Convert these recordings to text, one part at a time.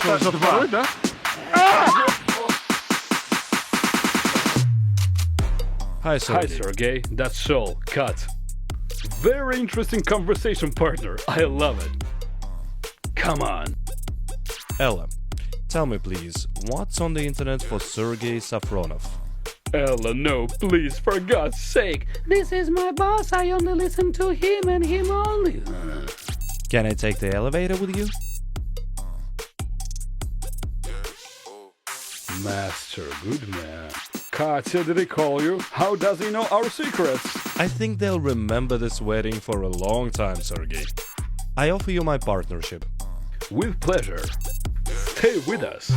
за второй, да? Hi, Hi, Sergey. Sergey. That's all. Cut. Very interesting conversation, partner. I love it. Come on. Ella, tell me please, what's on the internet for Sergey Safronov? Ella, no, please, for God's sake. This is my boss. I only listen to him and him only. Can I take the elevator with you? Master, good man. Katya, did he call you? How does he know our secrets? I think they'll remember this wedding for a long time, Sergey. I offer you my partnership. With pleasure. Stay with us.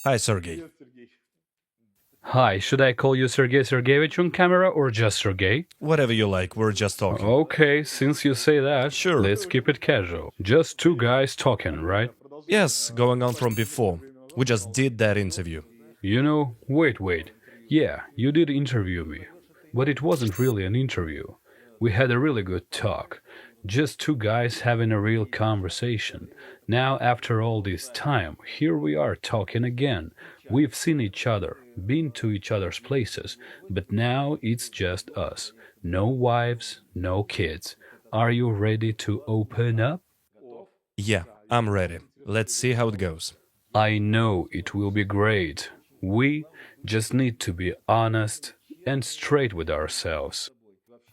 Hi, Sergey. Hi, should I call you Sergey Sergeyevich on camera or just Sergey? Whatever you like, we're just talking. Okay, since you say that, Sure. let's keep it casual. Just two guys talking, right? Yes, going on from before. We just did that interview. You know, wait. Yeah, you did interview me. But it wasn't really an interview. We had a really good talk. Just two guys having a real conversation. Now, after all this time, here we are talking again. We've seen each other, been to each other's places, but now it's just us. No wives, no kids. Are you ready to open up? Yeah, I'm ready. Let's see how it goes. I know it will be great. We just need to be honest and straight with ourselves.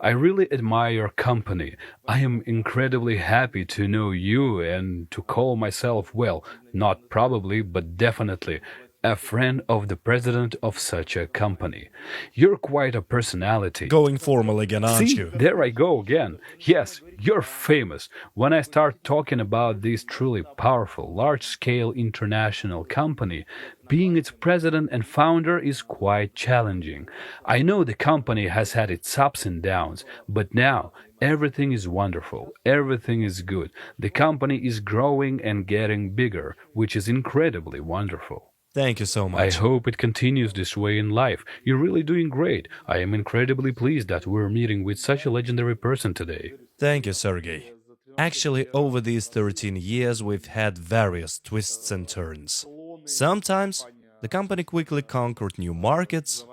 I really admire your company. I am incredibly happy to know you and to call myself, well, not probably, but definitely, a friend of the president of such a company. You're quite a personality. Going formal again, aren't See, you? there I go again. Yes, you're famous. When I start talking about this truly powerful, large-scale international company, being its president and founder is quite challenging. I know the company has had its ups and downs, but now everything is wonderful. Everything is good. The company is growing and getting bigger, which is incredibly wonderful. Thank you so I much. hope it continues this way in life. You're really doing great. I am incredibly pleased that we're meeting with such a legendary person today. Thank you, Sergey. Actually, over these 13 years, we've had various twists and turns. Sometimes the company quickly conquered new markets.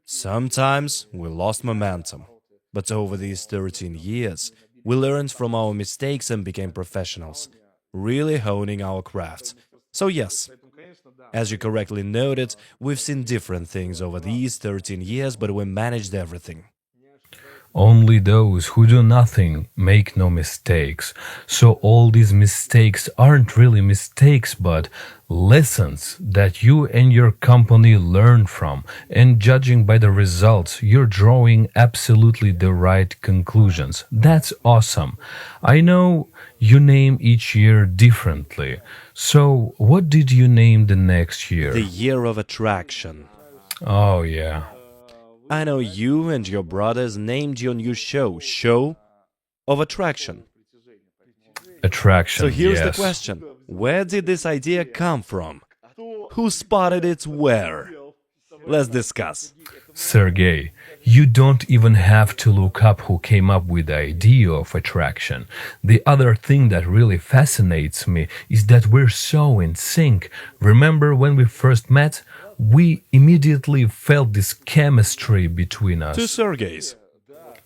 Sometimes we lost momentum. But over these 13 years, we learned from our mistakes and became professionals, really honing our craft. So yes, as you correctly noted, we've seen different things over these 13 years, but we managed everything. Only those who do nothing make no mistakes. So all these mistakes aren't really mistakes, but lessons that you and your company learn from. And judging by the results, you're drawing absolutely the right conclusions. That's awesome. I know you name each year differently. So what did you name the next year? The year of attraction. Oh, yeah. I know you and your brothers named your new show of attraction. Attraction, So here's yes. the question. Where did this idea come from? Who spotted it where? Let's discuss. Sergey, you don't even have to look up who came up with the idea of attraction. The other thing that really fascinates me is that we're so in sync. Remember when we first met? We immediately felt this chemistry between us. Two Sergeys.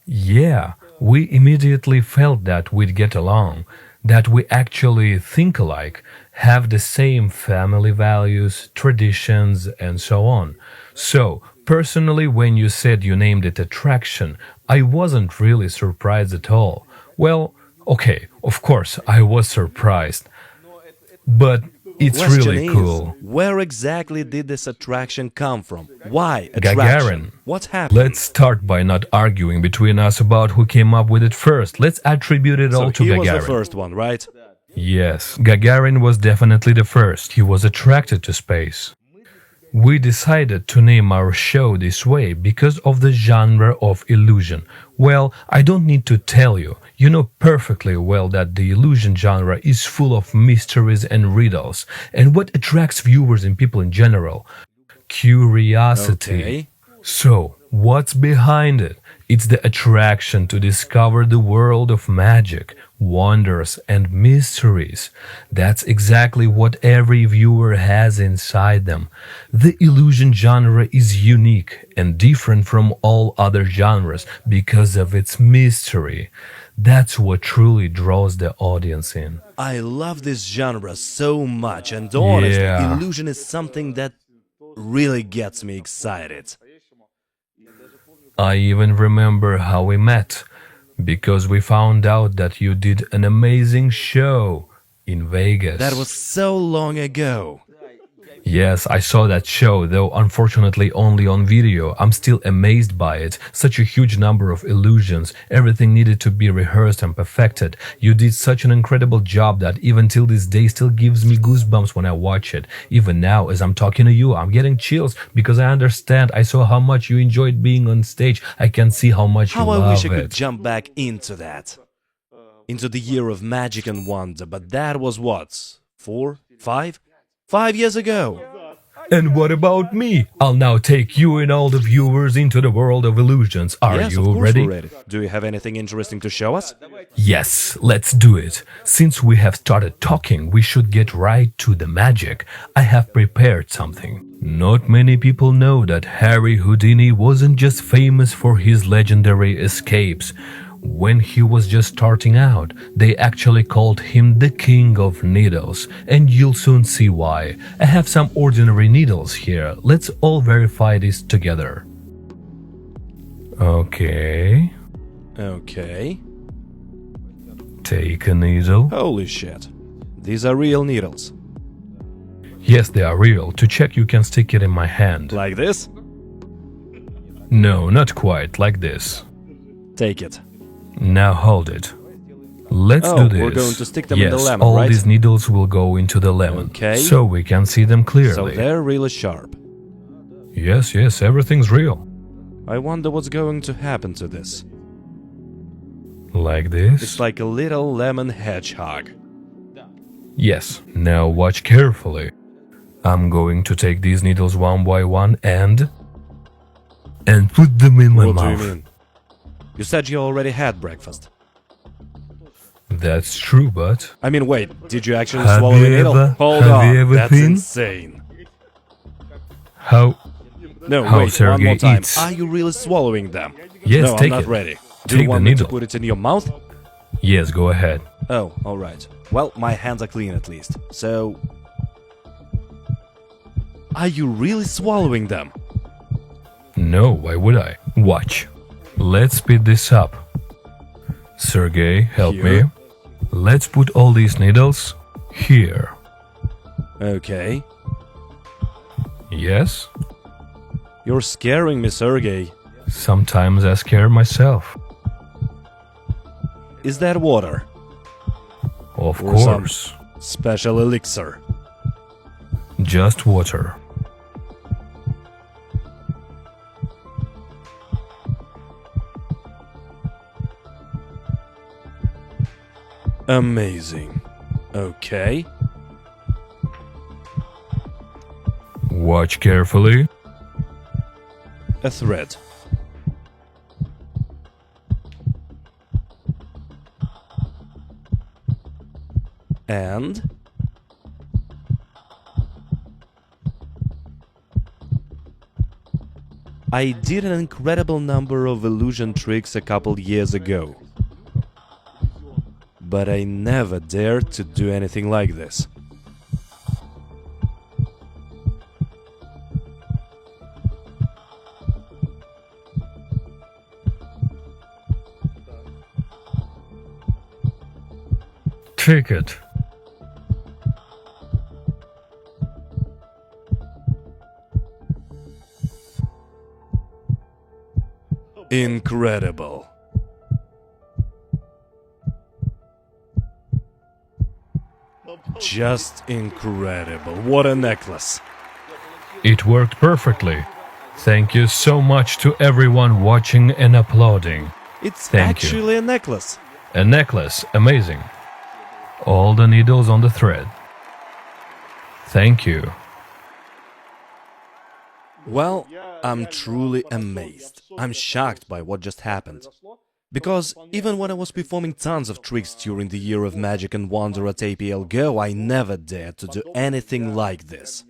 Yeah, we immediately felt that we'd get along, that we actually think alike, have the same family values, traditions, and so on. So, personally, when you said you named it Attraction, I wasn't really surprised at all. Well, okay, of course, I was surprised. But it's Question really is, cool. where exactly did this attraction come from? Why attraction? Gagarin. What happened? Let's start by not arguing between us about who came up with it first. Let's attribute it all to he Gagarin. was the first one, right? Yes, Gagarin was definitely the first. He was attracted to space. We decided to name our show this way because of the genre of illusion. Well, I don't need to tell you. You know perfectly well that the illusion genre is full of mysteries and riddles. And what attracts viewers and people in general? Curiosity. Okay. So, what's behind it? It's the attraction to discover the world of magic. wonders, and mysteries. That's exactly what every viewer has inside them. The illusion genre is unique and different from all other genres because of its mystery. That's what truly draws the audience in. I love this genre so much, and honestly, Yeah. illusion is something that really gets me excited. I even remember how we met, because we found out that you did an amazing show in Vegas. That was so long ago. Yes, I saw that show, though unfortunately only on video. I'm still amazed by it. Such a huge number of illusions. Everything needed to be rehearsed and perfected. You did such an incredible job that even till this day still gives me goosebumps when I watch it. Even now, as I'm talking to you, I'm getting chills because I understand. I saw how much you enjoyed being on stage. I can see how much you How I love wish I could it. jump back into that. Into the year of magic and wonder, but that was what? 4? 5? 5 years ago. And what about me? I'll now take you and all the viewers into the world of illusions. Are Yes, you of course ready? we're ready. Do you have anything interesting to show us? Yes, let's do it. Since we have started talking, we should get right to the magic. I have prepared something. Not many people know that Harry Houdini wasn't just famous for his legendary escapes. When he was just starting out, they actually called him the King of Needles, and you'll soon see why. I have some ordinary needles here. Let's all verify this together. Okay. Okay. Take a needle. Holy shit. These are real needles. Yes, they are real. To check, you can stick it in my hand. Like this? No, not quite like this. Take it. Now hold it. Let's Oh, do this. we're going to stick them yes, in the lemon, all right? these needles will go into the lemon. Okay. So we can see them clearly. So they're really sharp. Yes, everything's real. I wonder what's going to happen to this. Like this? It's like a little lemon hedgehog. Yes. Now watch carefully. I'm going to take these needles one by one and put them in my What mouth. do you mean? You said you already had breakfast. That's true, but I mean, wait, did you actually Have swallow you a needle? ever- Hold have on, you ever that's been- insane. how? No, How wait, one Sergey more time. eats. Are you really swallowing them? Yes, no, take I'm not it. ready. Do Take you want the me to needle. put it in your mouth? Yes, go ahead. Oh, alright. Well, my hands are clean at least. So... Are you really swallowing them? No, why would I? Watch. Let's speed this up. Sergey, help Here. me. Let's put all these needles here. Okay. Yes? You're scaring me, Sergey. Sometimes I scare myself. Is that water? Of Or some course. special elixir? Just water. Amazing. Okay. Watch carefully. A thread. And... I did an incredible number of illusion tricks a couple years ago. But I never dared to do anything like this. Take it. Incredible. Just incredible. What a necklace. It worked perfectly. Thank you so much to everyone watching and applauding. It's Thank you. actually a necklace. A necklace, amazing. All the needles on the thread. Thank you. Well, I'm truly amazed. I'm shocked by what just happened. Because even when I was performing tons of tricks during the year of magic and wonder at APL Go, I never dared to do anything like this.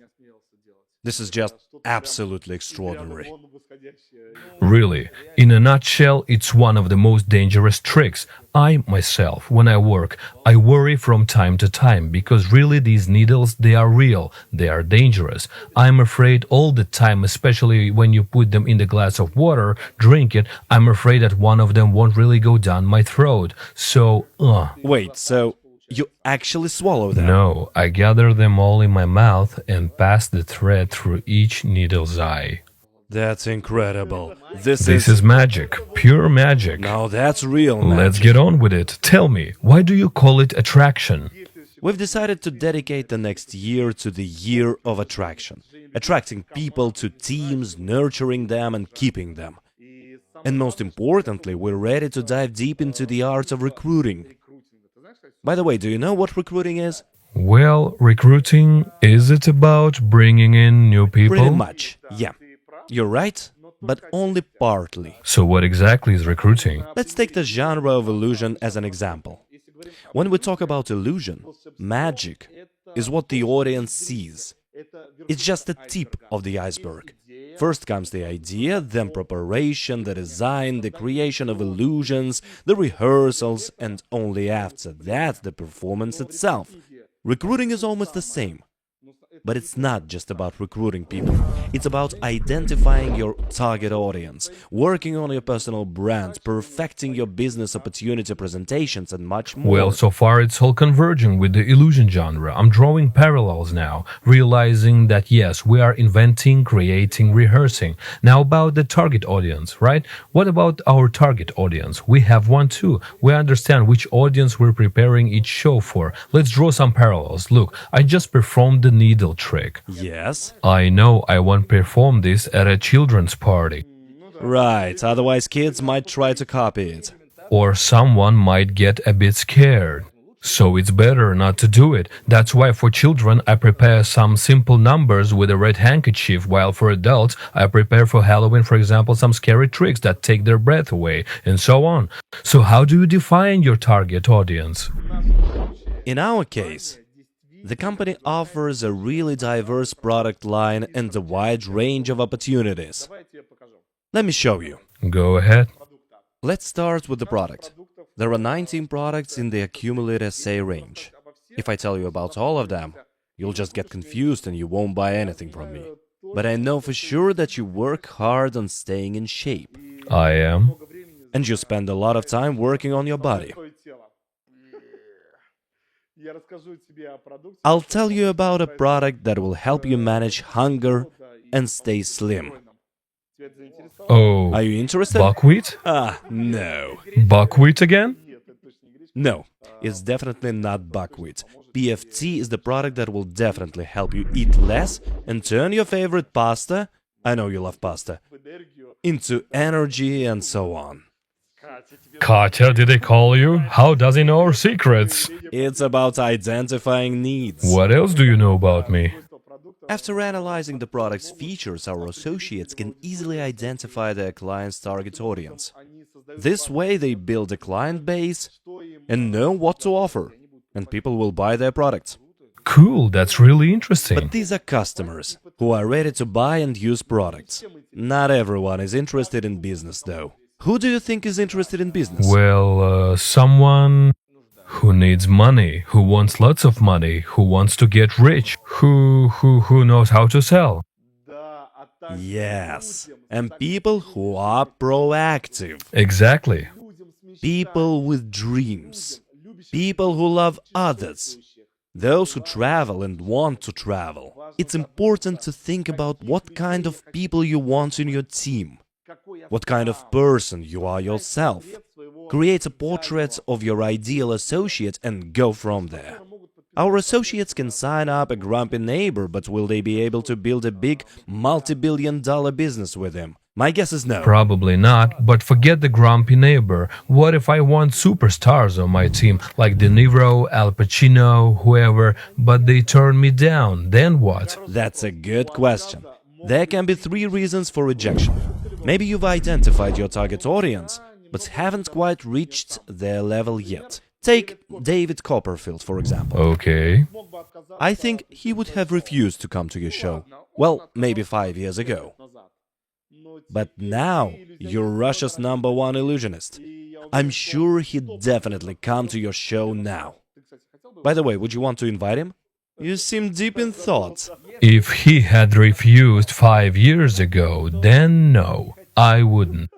This is just absolutely extraordinary. Really, in a nutshell, it's one of the most dangerous tricks. I, myself, when I work, I worry from time to time because really these needles, they are real, they are dangerous. I'm afraid all the time, especially when you put them in the glass of water, drink it, I'm afraid that one of them won't really go down my throat. So, Wait, so you actually swallow them? No, I gather them all in my mouth and pass the thread through each needle's eye. That's incredible. This is magic, pure magic. Now that's real magic. Let's get on with it. Tell me, why do you call it attraction? We've decided to dedicate the next year to the year of attraction. Attracting people to teams, nurturing them and keeping them. And most importantly, we're ready to dive deep into the art of recruiting. By the way, do you know what recruiting is? Well, recruiting, is it about bringing in new people? Pretty much, yeah. You're right, but only partly. So what exactly is recruiting? Let's take the genre of illusion as an example. When we talk about illusion, magic is what the audience sees. It's just the tip of the iceberg. First comes the idea, then preparation, the design, the creation of illusions, the rehearsals, and only after that the performance itself. Recruiting is almost the same. But it's not just about recruiting people. It's about identifying your target audience, working on your personal brand, perfecting your business opportunity presentations, and much more. Well, so far it's all converging with the illusion genre. I'm drawing parallels now, realizing that yes, we are inventing, creating, rehearsing. Now about the target audience, right? What about our target audience? We have one too. We understand which audience we're preparing each show for. Let's draw some parallels. Look, I just performed the needle trick. Yes? I know I won't perform this at a children's party. Right, otherwise kids might try to copy it. Or someone might get a bit scared. So it's better not to do it. That's why for children I prepare some simple numbers with a red handkerchief, while for adults I prepare for Halloween, for example, some scary tricks that take their breath away, and so on. So how do you define your target audience? In our case, the company offers a really diverse product line and a wide range of opportunities. Let me show you. Go ahead. Let's start with the product. There are 19 products in the Accumulate SA range. If I tell you about all of them, you'll just get confused and you won't buy anything from me. But I know for sure that you work hard on staying in shape. I am. And you spend a lot of time working on your body. I'll tell you about a product that will help you manage hunger and stay slim. Oh, Are you interested? buckwheat? No. Buckwheat again? No, it's definitely not buckwheat. PFT is the product that will definitely help you eat less and turn your favorite pasta, I know you love pasta, into energy and so on. Katya, did they call you? How does he know our secrets? It's about identifying needs. What else do you know about me? After analyzing the product's features, our associates can easily identify their client's target audience. This way they build a client base and know what to offer, and people will buy their products. Cool, that's really interesting. But these are customers who are ready to buy and use products. Not everyone is interested in business, though. Who do you think is interested in business? Well, someone who needs money, who wants lots of money, who wants to get rich, who knows how to sell. Yes, and people who are proactive. Exactly. People with dreams. People who love others. Those who travel and want to travel. It's important to think about what kind of people you want in your team. What kind of person you are yourself. Create a portrait of your ideal associate and go from there. Our associates can sign up a grumpy neighbor, but will they be able to build a big multi-billion-dollar business with him? My guess is no. Probably not, but forget the grumpy neighbor. What if I want superstars on my team, like De Niro, Al Pacino, whoever, but they turn me down? Then what? That's a good question. There can be 3 reasons for rejection. Maybe you've identified your target audience, but haven't quite reached their level yet. Take David Copperfield, for example. Okay. I think he would have refused to come to your show. Well, maybe 5 years ago. But now, you're Russia's #1 illusionist. I'm sure he'd definitely come to your show now. By the way, would you want to invite him? You seem deep in thought. If he had refused 5 years ago, then no, I wouldn't.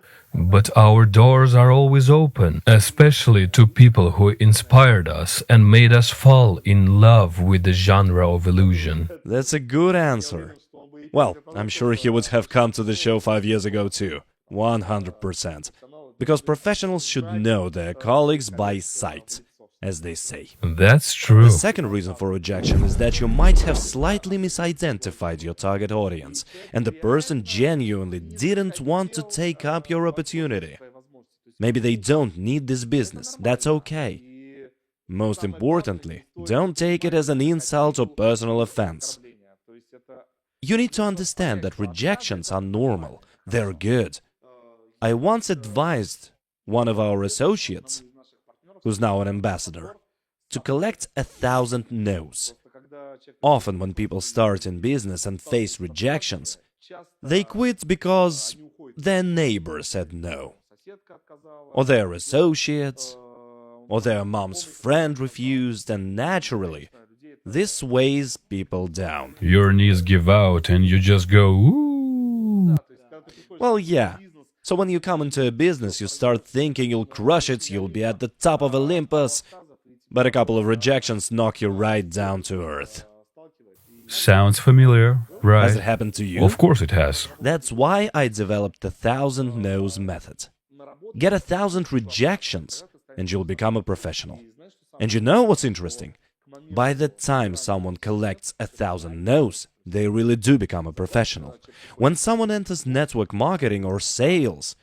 But our doors are always open, especially to people who inspired us and made us fall in love with the genre of illusion. That's a good answer. Well, I'm sure he would have come to the show 5 years ago too. 100%. Because professionals should know their colleagues by sight, as they say. That's true. The second reason for rejection is that you might have slightly misidentified your target audience, and the person genuinely didn't want to take up your opportunity. Maybe they don't need this business, that's okay. Most importantly, don't take it as an insult or personal offense. You need to understand that rejections are normal, they're good. I once advised one of our associates, who's now an ambassador, to collect 1,000 no's. Often when people start in business and face rejections, they quit because their neighbor said no, or their associates, or their mom's friend refused, and naturally, this weighs people down. Your knees give out and you just go, ooh. Well, yeah. So when you come into a business, you start thinking you'll crush it, you'll be at the top of Olympus, but a couple of rejections knock you right down to earth. Sounds familiar, right? Has it happened to you? Of course it has. That's why I developed the 1,000 no's method. Get 1,000 rejections, and you'll become a professional. And you know what's interesting? By the time someone collects 1,000 no's, they really do become a professional. When someone enters network marketing or sales,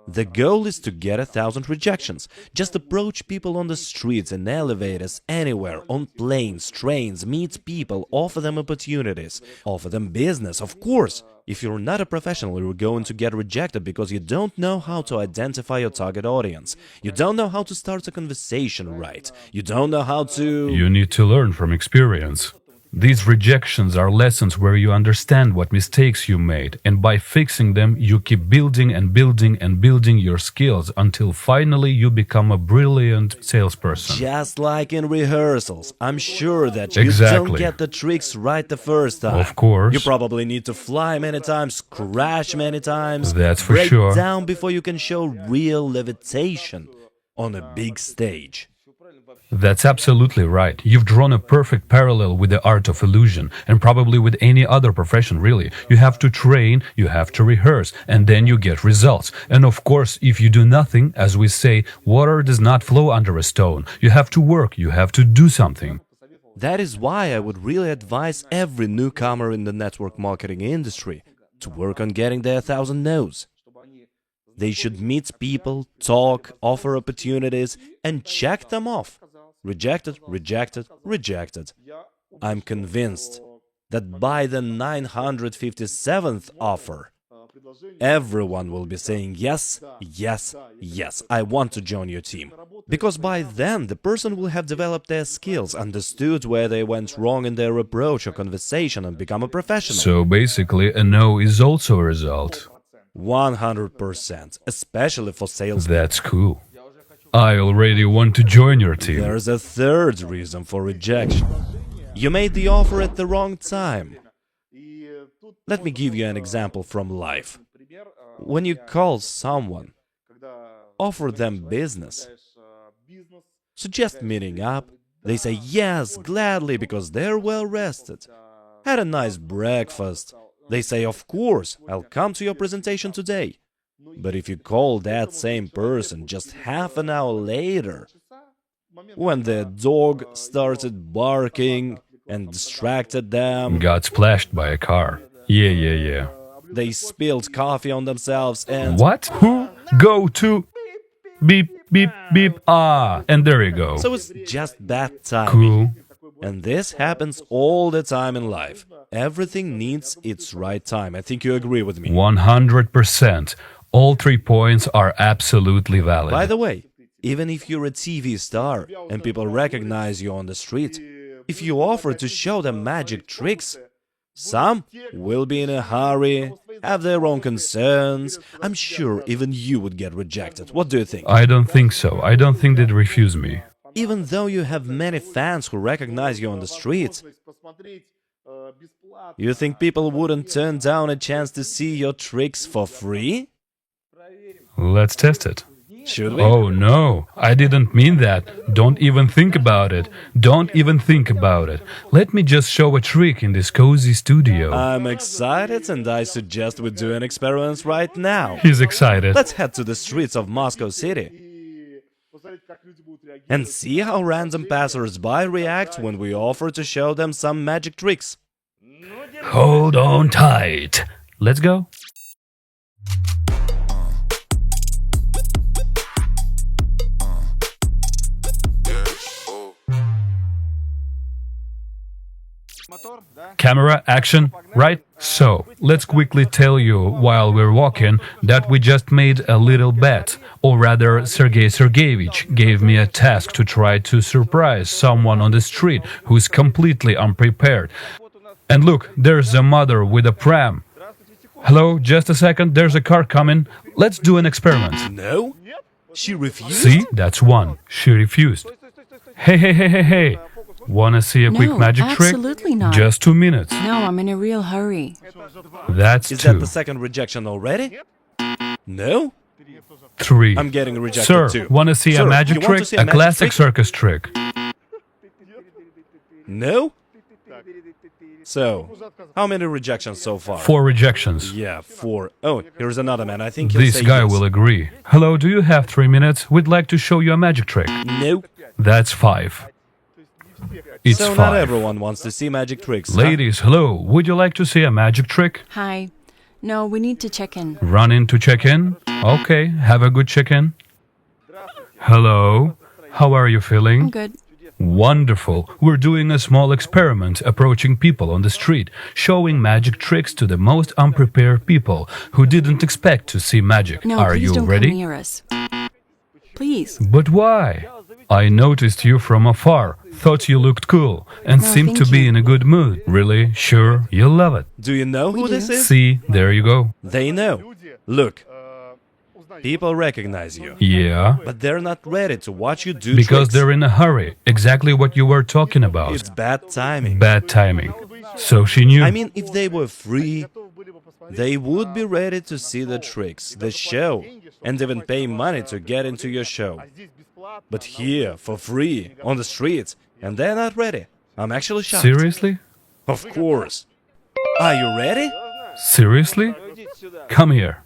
the goal is to get 1,000 rejections. Just approach people on the streets, in elevators, anywhere, on planes, trains, meet people, offer them opportunities, offer them business, of course. If you're not a professional, you're going to get rejected because you don't know how to identify your target audience. You don't know how to start a conversation right. You don't know how to... You need to learn from experience. These rejections are lessons where you understand what mistakes you made, and by fixing them, you keep building and building and building your skills until finally you become a brilliant salesperson. Just like in rehearsals, I'm sure that you Exactly. don't get the tricks right the first time. Of course. You probably need to fly many times, crash many times, That's for break sure. down before you can show real levitation on a big stage. That's absolutely right. You've drawn a perfect parallel with the art of illusion, and probably with any other profession, really. You have to train, you have to rehearse, and then you get results. And of course, if you do nothing, as we say, water does not flow under a stone. You have to work, you have to do something. That is why I would really advise every newcomer in the network marketing industry to work on getting their 1,000 no's. They should meet people, talk, offer opportunities, and check them off. Rejected, rejected, rejected. I'm convinced that by the 957th offer, everyone will be saying yes, yes, yes, I want to join your team. Because by then, the person will have developed their skills, understood where they went wrong in their approach or conversation, and become a professional. So basically, a no is also a result. 100%, especially for sales. That's cool. I already want to join your team. There's a third reason for rejection. You made the offer at the wrong time. Let me give you an example from life. When you call someone, offer them business, suggest meeting up, they say yes, gladly, because they're well rested. Had a nice breakfast. They say, of course, I'll come to your presentation today. But if you call that same person just half an hour later, when their dog started barking and distracted them, Got splashed by a car. Yeah. they spilled coffee on themselves and... What? Who? Go to... Beep, beep, beep. Ah, and there you go. So it's just bad timing. Cool. And this happens all the time in life. Everything needs its right time. I think you agree with me. 100%. All 3 points are absolutely valid. By the way, even if you're a TV star and people recognize you on the street, if you offer to show them magic tricks, some will be in a hurry, have their own concerns. I'm sure even you would get rejected. What do you think? I don't think so. I don't think they'd refuse me. Even though you have many fans who recognize you on the street, you think people wouldn't turn down a chance to see your tricks for free? Let's test it. Should we? Oh no, I didn't mean that. Don't even think about it. Don't even think about it. Let me just show a trick in this cozy studio. I'm excited and I suggest we do an experiment right now. He's excited. Let's head to the streets of Moscow City and see how random passers-by react when we offer to show them some magic tricks. Hold on tight. Let's go. Camera, action, right? So, let's quickly tell you while we're walking that we just made a little bet. Or rather, Sergey Sergeyevich gave me a task to try to surprise someone on the street who's completely unprepared. And look, there's a mother with a pram. Hello, just a second, there's a car coming. Let's do an experiment. No? She refused? See, that's one. She refused. Hey. Wanna see a quick magic trick? Absolutely not. Just 2 minutes. No, I'm in a real hurry. That's Is 2. that the second rejection already? No? 3. I'm getting rejected Sir, too. wanna see Sir, a magic you want trick? to see A magic classic trick? circus trick. No? So, how many rejections so far? 4 rejections. Yeah, 4. Oh, here's another man. I think he'll This say guy yes. will agree. Hello, do you have 3 minutes? We'd like to show you a magic trick. No. That's 5. It's So 5. not everyone wants to see magic tricks. huh? Ladies, hello. Would you like to see a magic trick? Hi. No, we need to check in. Run in to check in? Okay, have a good check-in. Hello. How are you feeling? I'm good. Wonderful. We're doing a small experiment approaching people on the street, showing magic tricks to the most unprepared people who didn't expect to see magic. No, Are please you don't ready? come near us. Please. But why? I noticed you from afar, thought you looked cool, and No, seemed to thank be you. in a good mood. Really? Sure? You'll love it. Do you know who We this do. is? See, there you go. They know. Look. People recognize you. Yeah, But they're not ready to watch you do because tricks. they're in a hurry. Exactly what you were talking about. It's bad timing. Bad timing. So she knew. I mean, if they were free, they would be ready to see the tricks, the show, and even pay money to get into your show. But here, for free, on the streets, and they're not ready. I'm actually shocked. Seriously? Of course. Are you ready? Seriously? Come here.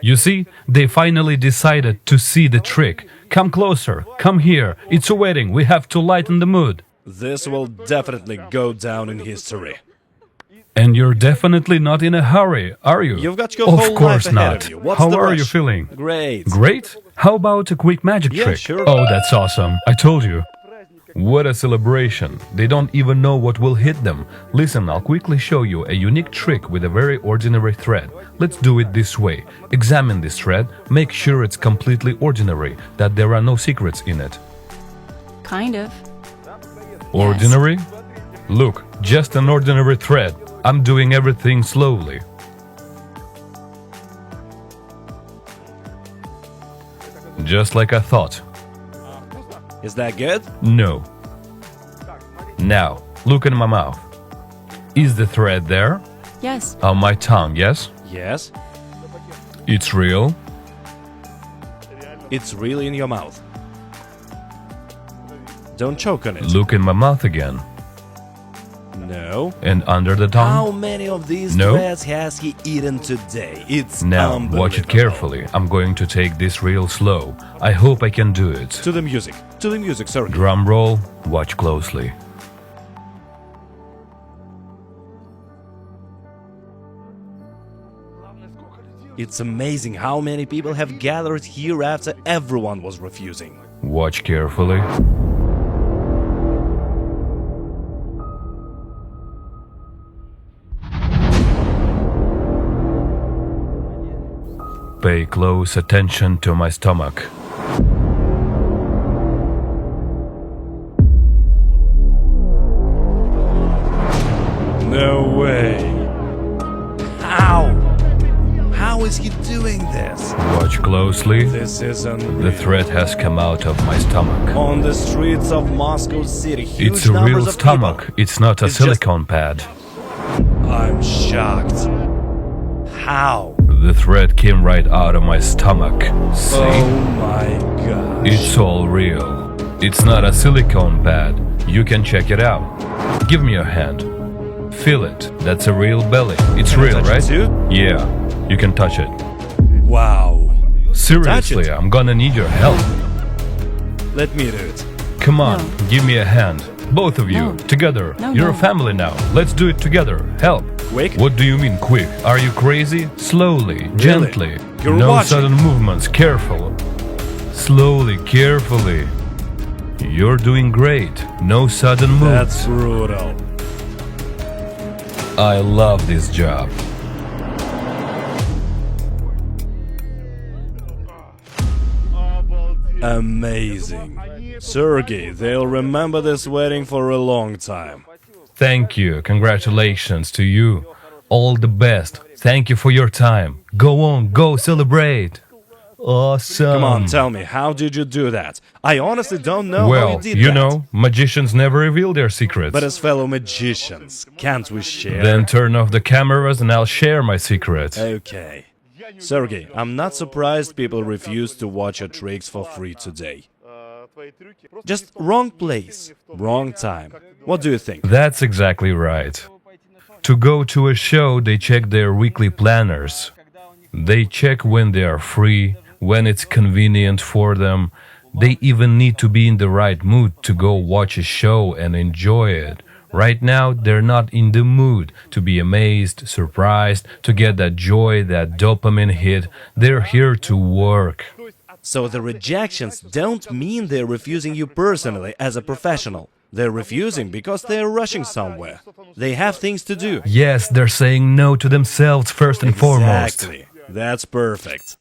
You see, they finally decided to see the trick. Come closer, come here. It's a wedding, we have to lighten the mood. This will definitely go down in history. And you're definitely not in a hurry, are you? You've got your Of whole course life ahead not. of you. What's How the are you rush? feeling? Great. Great? How about a quick magic Yeah, trick? sure. Oh, that's awesome. I told you. What a celebration. They don't even know what will hit them. Listen, I'll quickly show you a unique trick with a very ordinary thread. Let's do it this way. Examine this thread, make sure it's completely ordinary, that there are no secrets in it. Kind of. Ordinary? Look, just an ordinary thread. I'm doing everything slowly. Just like I thought. Is that good? No. Now, look in my mouth. Is the thread there? Yes. On my tongue, yes? Yes. It's real? It's really in your mouth. Don't choke on it. Look in my mouth again. No. And under the How tongue? many of these No. threads has he eaten today? It's Now, unbelievable. watch it carefully. I'm going to take this real slow. I hope I can do it. To the music. To the music, Sergey. Drum roll, watch closely. It's amazing how many people have gathered here after everyone was refusing. Watch carefully. Pay close attention to my stomach. No way. How? How is he doing this? Watch closely. This is unreal. The thread has come out of my stomach. On the streets of Moscow City, huge It's a numbers real of stomach. people. It's not a It's just- silicone pad. I'm shocked. How? The thread came right out of my stomach. See? Oh my gosh. It's all real. It's not a silicone pad. You can check it out. Give me your hand. Feel it. That's a real belly. It's Can I real, touch it right? too? Yeah. You can touch it. Wow. Seriously, Touch it. I'm gonna need your help. Let me do it. Come on, No. give me a hand. Both of you, No. together. No, You're no. a family now. Let's do it together. Help. Quick? What do you mean quick? Are you crazy? Slowly, gently. You're no watching. sudden movements. Careful. Slowly, carefully. You're doing great. No sudden moves. That's brutal. I love this job. Amazing. Sergey, they'll remember this wedding for a long time. Thank you. Congratulations to you. All the best. Thank you for your time. Go on, go celebrate. Awesome. Come on, tell me, how did you do that? I honestly don't know how Well, you did you that. know, magicians never reveal their secrets. But as fellow magicians, can't we share? Then turn off the cameras and I'll share my secret. Okay. Sergey, I'm not surprised people refuse to watch your tricks for free today. Just wrong place, wrong time. What do you think? That's exactly right. To go to a show, they check their weekly planners. They check when they are free, when it's convenient for them. They even need to be in the right mood to go watch a show and enjoy it. Right now, they're not in the mood to be amazed, surprised, to get that joy, that dopamine hit. They're here to work. So the rejections don't mean they're refusing you personally as a professional. They're refusing because they're rushing somewhere. They have things to do. Yes, they're saying no to themselves first and foremost. Exactly. That's perfect.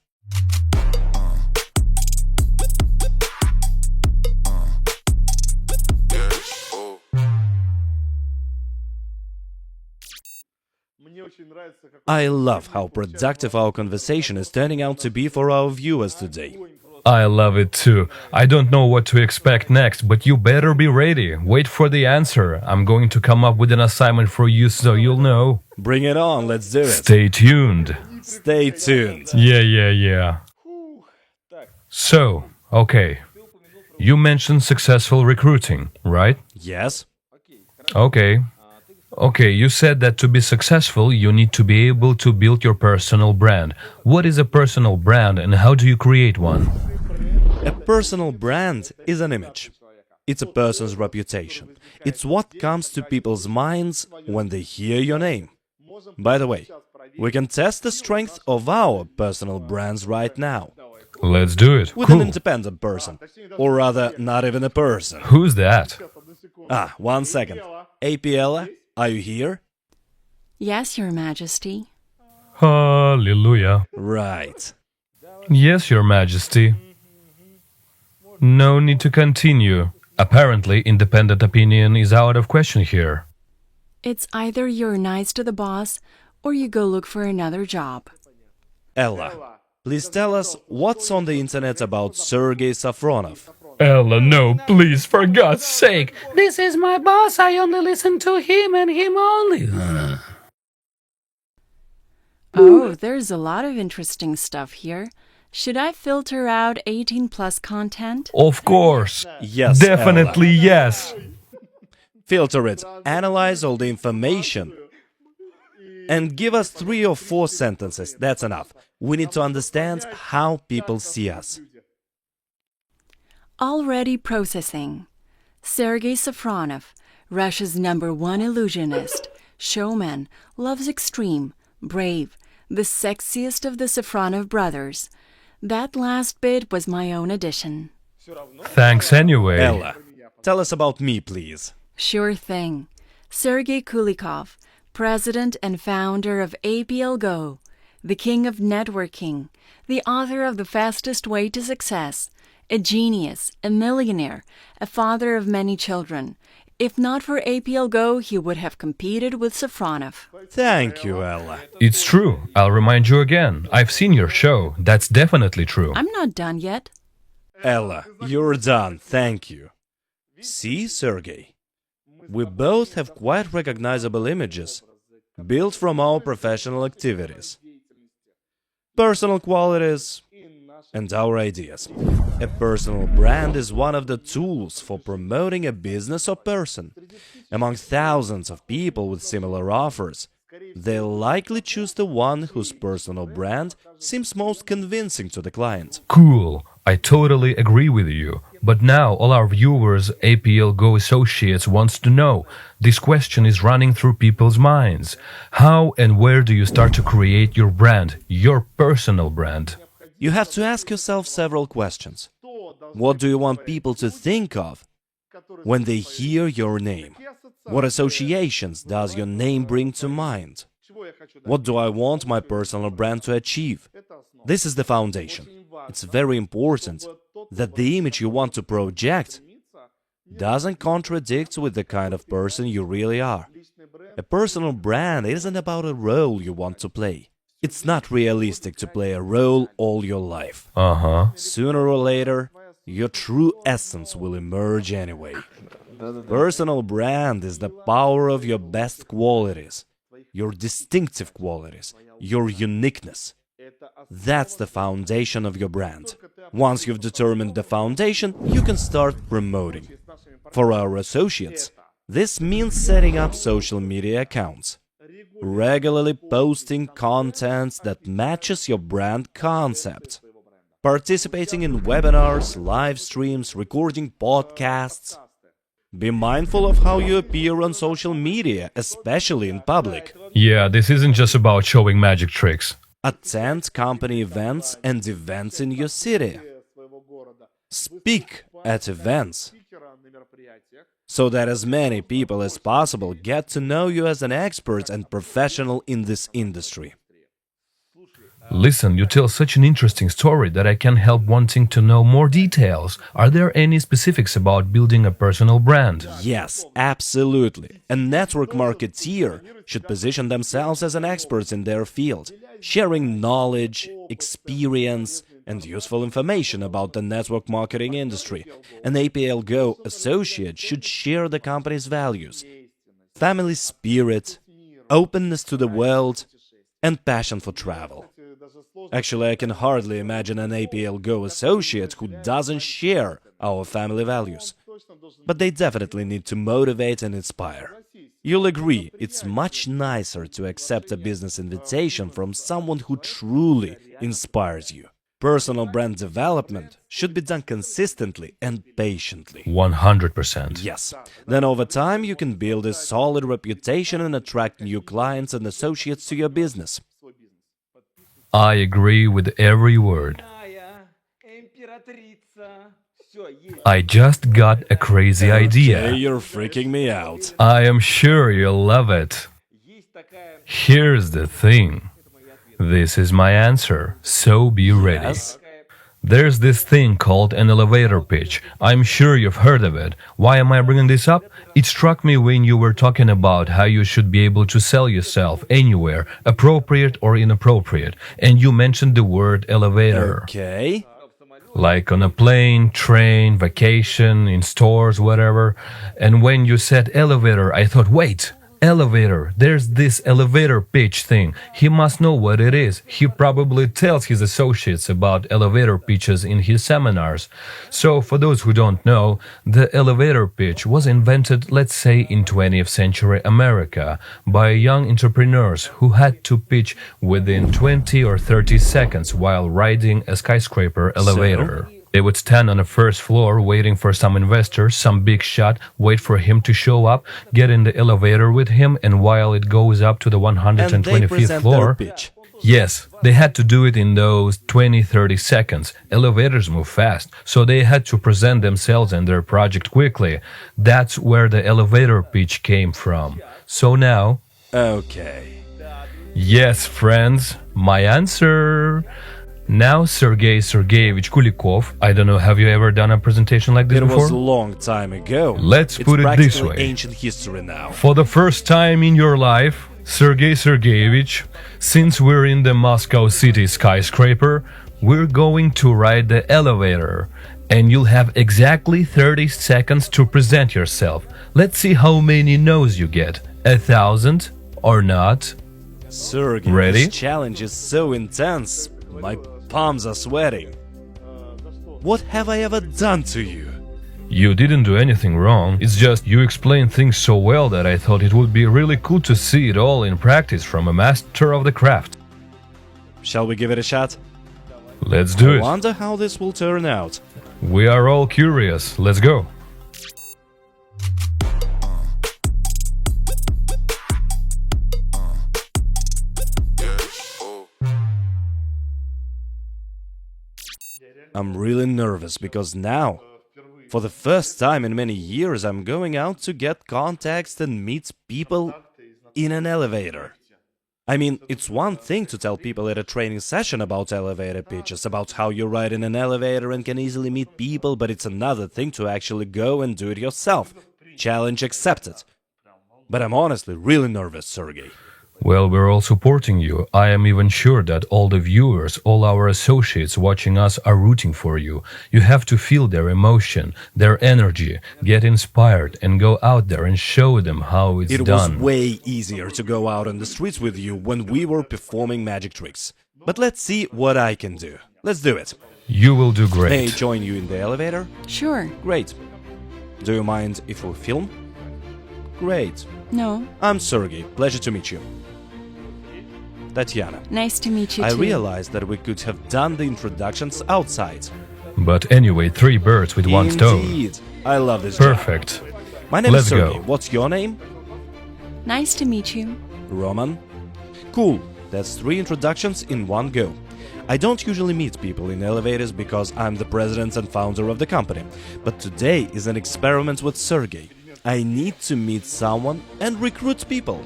I love how productive our conversation is turning out to be for our viewers today. I love it too. I don't know what to expect next, but you better be ready. Wait for the answer. I'm going to come up with an assignment for you so you'll know. Bring it on, let's do it. Stay tuned. Stay tuned. Yeah. So, okay. You mentioned successful recruiting, right? Yes? Okay. Okay, you said that to be successful, you need to be able to build your personal brand. What is a personal brand and how do you create one? A personal brand is an image. It's a person's reputation. It's what comes to people's minds when they hear your name. By the way, we can test the strength of our personal brands right now. Let's do it. With an Cool. independent person. Or rather, not even a person. Who's that? Ah, 1 second. APL, are you here? Yes, Your Majesty. Hallelujah. Right. Yes, Your Majesty. No need to continue. Apparently, independent opinion is out of question here. It's either you're nice to the boss or you go look for another job. Ella, please tell us what's on the internet about Sergey Safronov. Ella, no, please, for God's sake. This is my boss. I only listen to him and him only. Oh, there's a lot of interesting stuff here. Should I filter out 18-plus content? Of course. Yes, Definitely Ella. yes. Filter it, analyze all the information, and give us 3 or 4 sentences. That's enough. We need to understand how people see us. Already processing. Sergey Safronov, Russia's #1 illusionist, showman, loves extreme, brave, the sexiest of the Safronov brothers. That last bit was my own addition. Thanks anyway. Ella, tell us about me, please. Sure thing. Sergey Kulikov, president and founder of APL Go, the king of networking, the author of The Fastest Way to Success, a genius, a millionaire, a father of many children. If not for APL Go, he would have competed with Safronov. Thank you, Ella. It's true. I'll remind you again. I've seen your show. That's definitely true. I'm not done yet. Ella, you're done. Thank you. See, Sergey? We both have quite recognizable images, built from our professional activities, personal qualities, and our ideas. A personal brand is one of the tools for promoting a business or person. Among thousands of people with similar offers, they'll likely choose the one whose personal brand seems most convincing to the client. Cool. I totally agree with you. But now all our viewers, APL Go associates, wants to know. This question is running through people's minds. How and where do you start to create your brand, your personal brand? You have to ask yourself several questions. What do you want people to think of when they hear your name? What associations does your name bring to mind? What do I want my personal brand to achieve? This is the foundation. It's very important that the image you want to project doesn't contradict with the kind of person you really are. A personal brand isn't about a role you want to play. It's not realistic to play a role all your life. Sooner or later, your true essence will emerge anyway. Personal brand is the power of your best qualities, your distinctive qualities, your uniqueness. That's the foundation of your brand. Once you've determined the foundation, you can start promoting. For our associates, this means setting up social media accounts, regularly posting content that matches your brand concept, participating in webinars, live streams, recording podcasts. Be mindful of how you appear on social media, especially in public. Yeah, this isn't just about showing magic tricks. Attend company events and events in your city. Speak at events, so that as many people as possible get to know you as an expert and professional in this industry. Listen, you tell such an interesting story that I can't help wanting to know more details. Are there any specifics about building a personal brand? Yes, absolutely. A network marketeer should position themselves as an expert in their field, sharing knowledge, experience, and useful information about the network marketing industry. An APL Go associate should share the company's values, family spirit, openness to the world, and passion for travel. Actually, I can hardly imagine an APL Go associate who doesn't share our family values. But they definitely need to motivate and inspire. You'll agree, it's much nicer to accept a business invitation from someone who truly inspires you. Personal brand development should be done consistently and patiently. 100%. Yes. Then over time you can build a solid reputation and attract new clients and associates to your business. I agree with every word. I just got a crazy idea. Okay, you're freaking me out. I am sure you'll love it. Here's the thing. This is my answer, so be ready. Yes? There's this thing called an elevator pitch. I'm sure you've heard of it. Why am I bringing this up? It struck me when you were talking about how you should be able to sell yourself anywhere, appropriate or inappropriate, and you mentioned the word elevator. Okay. Like on a plane, train, vacation, in stores, whatever. And when you said elevator, I thought, wait, elevator, there's this elevator pitch thing. He must know what it is. He probably tells his associates about elevator pitches in his seminars. So for those who don't know, the elevator pitch was invented, let's say, in 20th century America by young entrepreneurs who had to pitch within 20 or 30 seconds while riding a skyscraper elevator. They would stand on the first floor waiting for some investor, some big shot, wait for him to show up, get in the elevator with him, and while it goes up to the 125th floor... Yes, they had to do it in those 20-30 seconds. Elevators move fast, so they had to present themselves and their project quickly. That's where the elevator pitch came from. So now... Okay. Yes, friends, My answer. Now, Sergey Sergeyevich Kulikov, I don't know, have you ever done a presentation like this It before? was a long time ago. Let's It's put it this practically way. ancient history now. For the first time in your life, Sergey Sergeyevich, since we're in the Moscow city skyscraper, we're going to ride the elevator. And you'll have exactly 30 seconds to present yourself. Let's see how many no's you get. 1,000 or not? Sergey, Ready? this challenge is so intense. My palms are sweating. What have I ever done to you? You didn't do anything wrong. It's just you explain things so well that I thought it would be really cool to see it all in practice from a master of the craft. Shall we give it a shot? Let's do I it. wonder how this will turn out. We are all curious. Let's go. I'm really nervous because now, for the first time in many years, I'm going out to get contacts and meet people in an elevator. I mean, it's one thing to tell people at a training session about elevator pitches, about how you ride in an elevator and can easily meet people, but it's another thing to actually go and do it yourself. Challenge accepted. But I'm honestly really nervous, Sergey. Well, we're all supporting you. I am even sure that all the viewers, all our associates watching us are rooting for you. You have to feel their emotion, their energy, get inspired and go out there and show them how it's It done. was way easier to go out on the streets with you when we were performing magic tricks. But let's see what I can do. Let's do it. You will do May I great. join you in the elevator? Sure. Great. Do you mind if we film? Great. No. I'm Sergey. Pleasure to meet you. Tatiana. Nice to meet you I too. realized that we could have done the introductions outside. But anyway, 3 birds with one stone. Indeed. I love this job. Perfect. My name Let's is Sergey. go. What's your name? Nice to meet you. Roman. Cool. That's 3 introductions in one go. I don't usually meet people in elevators because I'm the president and founder of the company. But today is an experiment with Sergey. I need to meet someone and recruit people.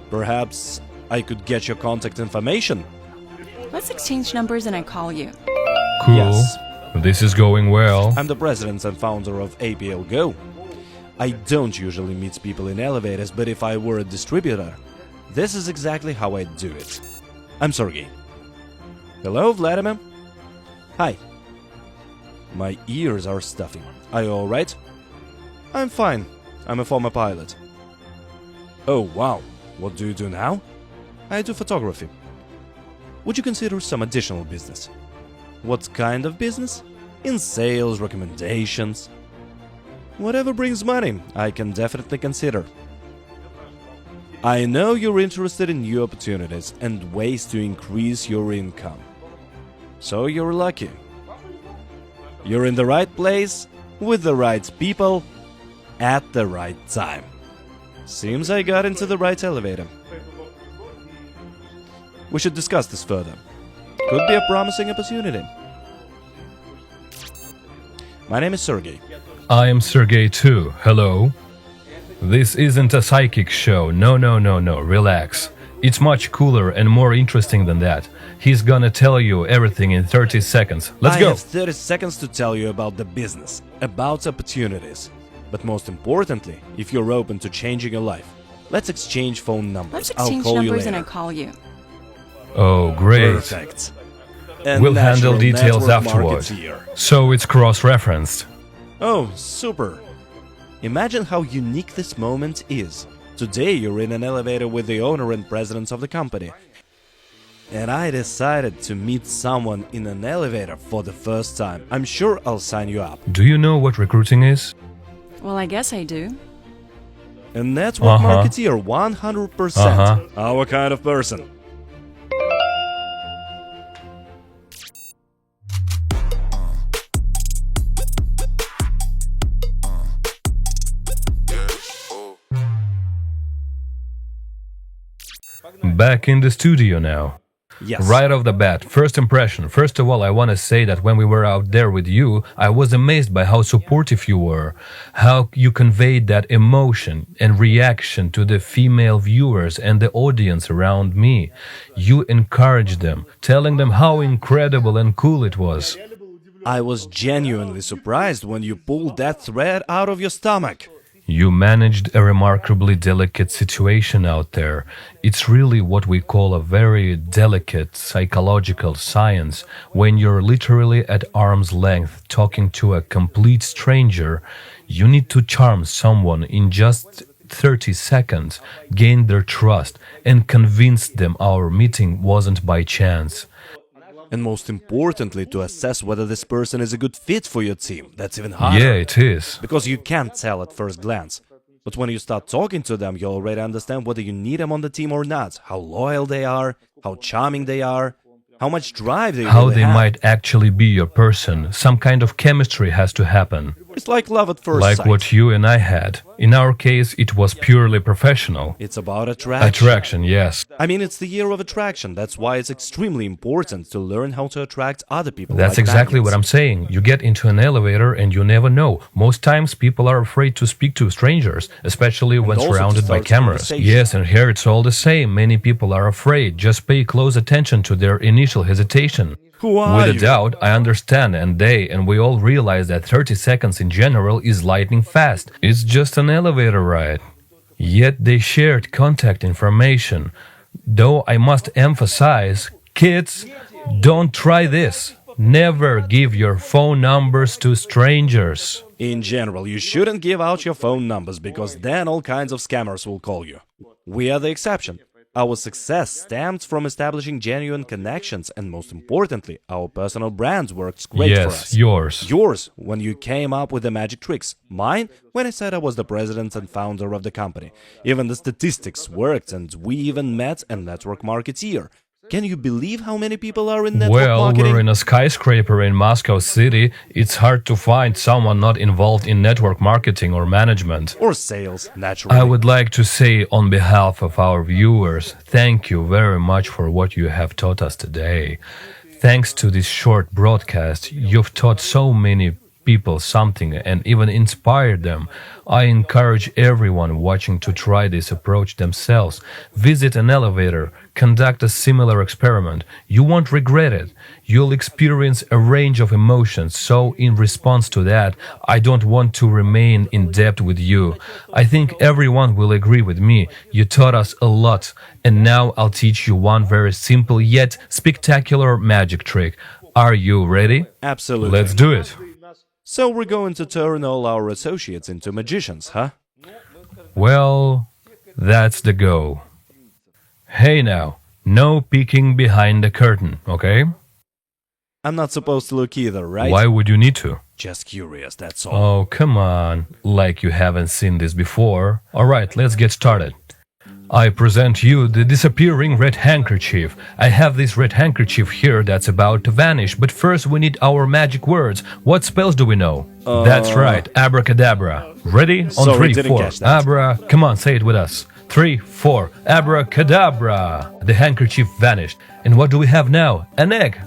Perhaps I could get your contact information? Let's exchange numbers and I call you. Cool. Yes. This is going well. I'm the president and founder of APL Go. I don't usually meet people in elevators, but if I were a distributor, this is exactly how I'd do it. I'm Sergey. Hello, Vladimir. Hi. My ears are stuffy. Are you alright? I'm fine. I'm a former pilot. Oh, wow. What do you do now? I do photography. Would you consider some additional business? What kind of business? In sales, recommendations. Whatever brings money, I can definitely consider. I know you're interested in new opportunities and ways to increase your income. So you're lucky. You're in the right place, with the right people, at the right time. Seems I got into the right elevator. We should discuss this further. Could be a promising opportunity. My name is Sergey. I am Sergey too. Hello. This isn't a psychic show. No, relax. It's much cooler and more interesting than that. He's gonna tell you everything in 30 seconds. Let's I go. have 30 seconds to tell you about the business, about opportunities. But most importantly, if you're open to changing your life, let's exchange phone numbers. Let's I'll exchange call you numbers later. and I call you. Oh, great. Perfect. A We'll handle natural details network afterward. marketeer. So it's cross-referenced. Oh, super. Imagine how unique this moment is. Today you're in an elevator with the owner and president of the company. And I decided to meet someone in an elevator for the first time. I'm sure I'll sign you up. Do you know what recruiting is? Well, I guess I do. A network Uh-huh. marketeer, 100%. Uh-huh. Our kind of person. Back in the studio now. Yes. Right off the bat, first impression. First of all, I want to say that when we were out there with you, I was amazed by how supportive you were, how you conveyed that emotion and reaction to the female viewers and the audience around me. You encouraged them, telling them how incredible and cool it was. I was genuinely surprised when you pulled that thread out of your stomach. You managed a remarkably delicate situation out there. It's really what we call a very delicate psychological science. When you're literally at arm's length talking to a complete stranger, you need to charm someone in just 30 seconds, gain their trust, and convince them our meeting wasn't by chance. And most importantly, to assess whether this person is a good fit for your team. That's even harder. Yeah, it is. Because you can't tell at first glance. But when you start talking to them, you already understand whether you need them on the team or not, how loyal they are, how charming they are, how much drive they How really they have. might actually be your person. Some kind of chemistry has to happen. It's like love at first Like sight. what you and I had. In our case, it was purely professional. It's about attraction. Attraction, yes. I mean, it's the year of attraction. That's why it's extremely important to learn how to attract other people. That's like exactly what magnets. I'm saying. You get into an elevator and you never know. Most times people are afraid to speak to strangers, especially when also to surrounded by start cameras. conversation. Yes, and here it's all the same. Many people are afraid. Just pay close attention to their initial hesitation. Who are With a you? doubt, I understand, and we all realize that 30 seconds in general is lightning fast. It's just an elevator ride. Yet they shared contact information. Though I must emphasize, kids, don't try this. Never give your phone numbers to strangers. In general, you shouldn't give out your phone numbers because then all kinds of scammers will call you. We are the exception. Our success stemmed from establishing genuine connections and, most importantly, our personal brands worked great for us. Yes, yours. Yours, when you came up with the magic tricks. Mine, when I said I was the president and founder of the company. Even the statistics worked, and we even met a network marketeer. Can you believe how many people are in network Well, marketing? we're in a skyscraper in Moscow City. It's hard to find someone not involved in network marketing or management. Or sales, naturally. I would like to say on behalf of our viewers, thank you very much for what you have taught us today. Thanks to this short broadcast, you've taught so many people something and even inspired them. I encourage everyone watching to try this approach themselves. Visit an elevator, conduct a similar experiment. You won't regret it. You'll experience a range of emotions. So in response to that, I don't want to remain in depth with you. I think everyone will agree with me. You taught us a lot. And now I'll teach you one very simple yet spectacular magic trick. Are you ready? Absolutely. Let's do it. So we're going to turn all our associates into magicians, huh? Well, that's the goal. Hey now, no peeking behind the curtain, okay? I'm not supposed to look either, right? Why would you need to? Just curious, that's all. Oh, come on, like you haven't seen this before. Alright, let's get started. I present you the disappearing red handkerchief. I have this red handkerchief here that's about to vanish, but first we need our magic words. What spells do we know? That's right, abracadabra. Ready? On Sorry, 3, didn't 4. catch that. Abra, come on, say it with us. 3, 4, abracadabra. The handkerchief vanished. And what do we have now? An egg.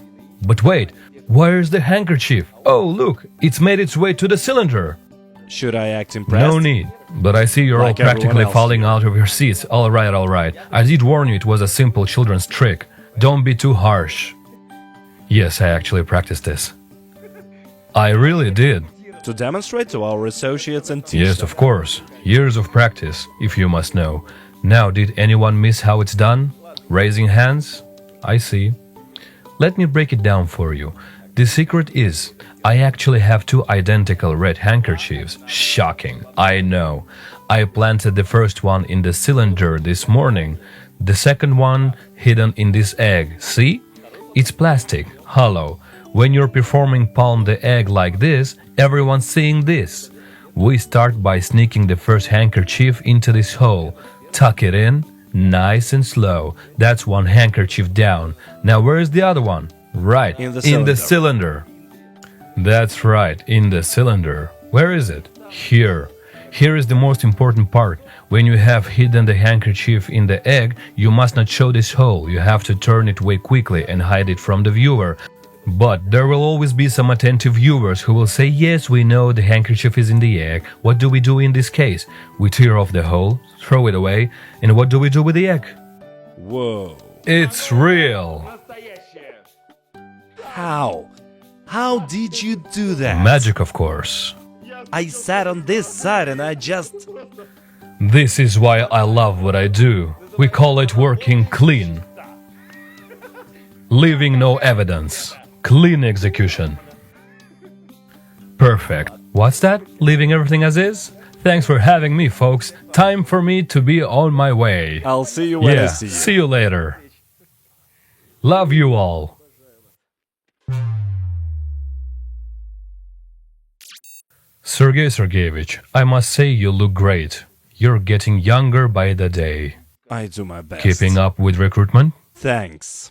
But wait, where's the handkerchief? Oh, look, it's made its way to the cylinder. Should I act impressed? No need. But I see you're Like all everyone practically else falling here. out of your seats. All right. I did warn you it was a simple children's trick. Don't be too harsh. Yes, I actually practiced this. I really did. To demonstrate to our associates and teach Yes, them. of course. Years of practice, if you must know. Now, did anyone miss how it's done? Raising hands? I see. Let me break it down for you. The secret is, I actually have 2 identical red handkerchiefs. Shocking, I know. I planted the first one in the cylinder this morning. The second one hidden in this egg. See? It's plastic, hollow. When you're performing palm the egg like this, everyone's seeing this. We start by sneaking the first handkerchief into this hole. Tuck it in, nice and slow. That's one handkerchief down. Now where's the other one? Right, In the in the cylinder. cylinder. That's right, in the cylinder. Where is it? Here. Here is the most important part. When you have hidden the handkerchief in the egg, you must not show this hole. You have to turn it away quickly and hide it from the viewer. But there will always be some attentive viewers who will say, yes, we know the handkerchief is in the egg. What do we do in this case? We tear off the hole, throw it away, and what do we do with the egg? Whoa. It's real. How? How did you do that? Magic, of course. I sat on this side and I just... This is why I love what I do. We call it working clean. Leaving no evidence. Clean execution. Perfect. What's that? Leaving everything as is? Thanks for having me, folks. Time for me to be on my way. I'll see you when I see you. See you later. Love you all. Sergey Sergeyevich, I must say you look great. You're getting younger by the day. I do my best. Keeping up with recruitment? Thanks.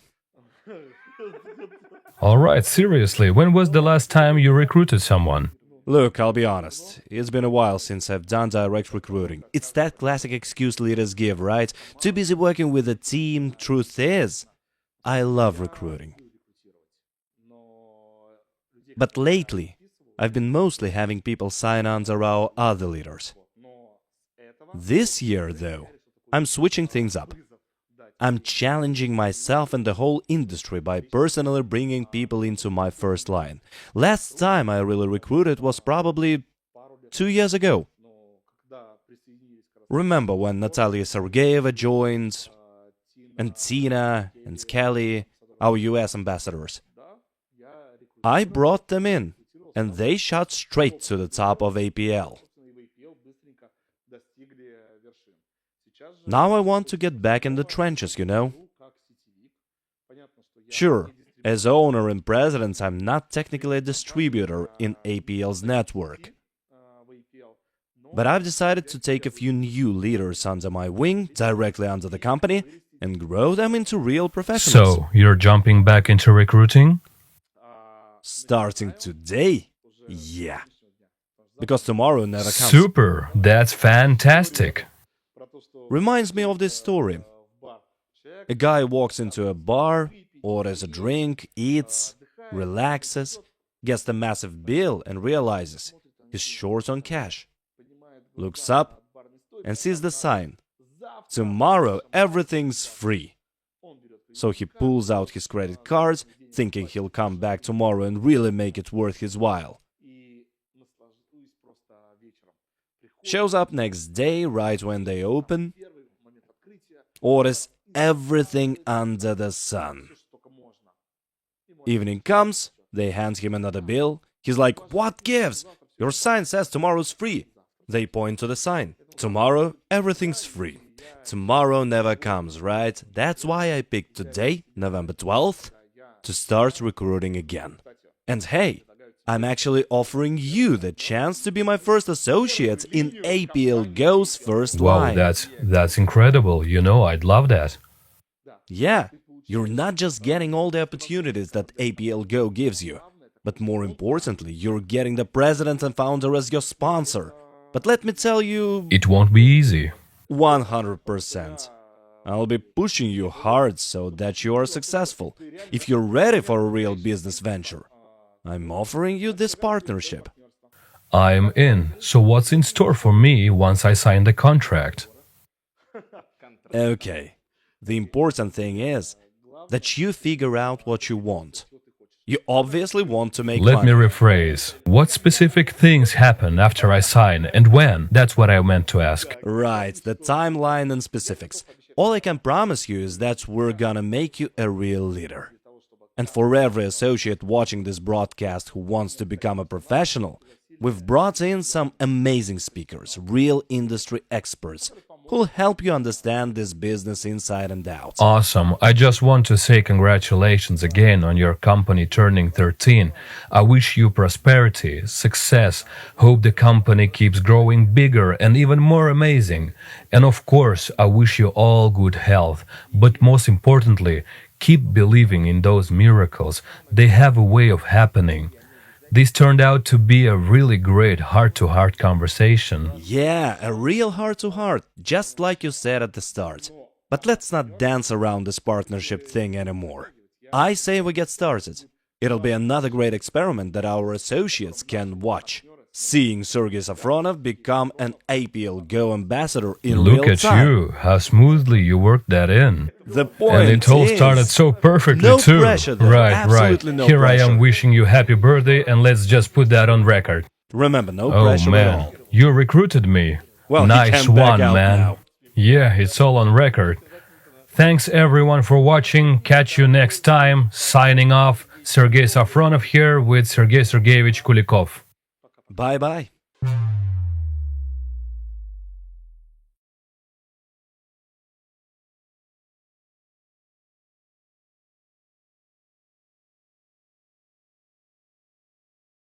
Alright, seriously, when was the last time you recruited someone? Look, I'll be honest. It's been a while since I've done direct recruiting. It's that classic excuse leaders give, right? Too busy working with a team. Truth is, I love recruiting. But lately, I've been mostly having people sign under our other leaders. This year, though, I'm switching things up. I'm challenging myself and the whole industry by personally bringing people into my first line. Last time I really recruited was probably 2 years ago. Remember when Natalia Sergeyeva joined, and Tina and Kelly, our US ambassadors. I brought them in, and they shot straight to the top of APL. Now I want to get back in the trenches, you know. Sure, as owner and president, I'm not technically a distributor in APL's network. But I've decided to take a few new leaders under my wing, directly under the company, and grow them into real professionals. So, you're jumping back into recruiting? Starting today? Yeah. Because tomorrow never comes. Super! That's fantastic! Reminds me of this story. A guy walks into a bar, orders a drink, eats, relaxes, gets the massive bill and realizes he's short on cash. Looks up and sees the sign. Tomorrow everything's free. So he pulls out his credit cards, thinking he'll come back tomorrow and really make it worth his while. Shows up next day, right when they open, orders everything under the sun. Evening comes, they hand him another bill. He's like, "What gives? Your sign says tomorrow's free." They point to the sign. Tomorrow, everything's free. Tomorrow never comes, right? That's why I picked today, November 12th, to start recruiting again. And hey, I'm actually offering you the chance to be my first associate in APL Go's first line. Wow, that's incredible. You know, I'd love that. Yeah, you're not just getting all the opportunities that APL Go gives you, but more importantly, you're getting the president and founder as your sponsor. But let me tell you... It won't be easy. 100%. I'll be pushing you hard so that you are successful. If you're ready for a real business venture, I'm offering you this partnership. I'm in. So what's in store for me once I sign the contract? Okay. The important thing is that you figure out what you want. You obviously want to make Let money. me rephrase. What specific things happen after I sign and when? That's what I meant to ask. Right, the timeline and specifics. All I can promise you is that we're gonna make you a real leader. And for every associate watching this broadcast who wants to become a professional, we've brought in some amazing speakers, real industry experts, who'll help you understand this business inside and out. Awesome. I just want to say congratulations again on your company turning 13. I wish you prosperity, success. Hope the company keeps growing bigger and even more amazing. And of course, I wish you all good health. But most importantly, keep believing in those miracles. They have a way of happening. This turned out to be a really great heart-to-heart conversation. Yeah, a real heart-to-heart, just like you said at the start. But let's not dance around this partnership thing anymore. I say we get started. It'll be another great experiment that our associates can watch. Seeing Sergey Safronov become an APL Go ambassador in Look real at time. you, how smoothly you worked that in. The point And it all is, started so perfectly no too. pressure though, Right, absolutely no Here pressure. I am wishing you happy birthday, and let's just put that on record. Remember, no Oh pressure at all. man, you recruited me. Well, he Nice can back one, out man. now. Yeah, it's all on record. Thanks everyone for watching. Catch you next time. Signing off. Sergey Safronov here with Sergey Sergeyevich Kulikov. Bye-bye.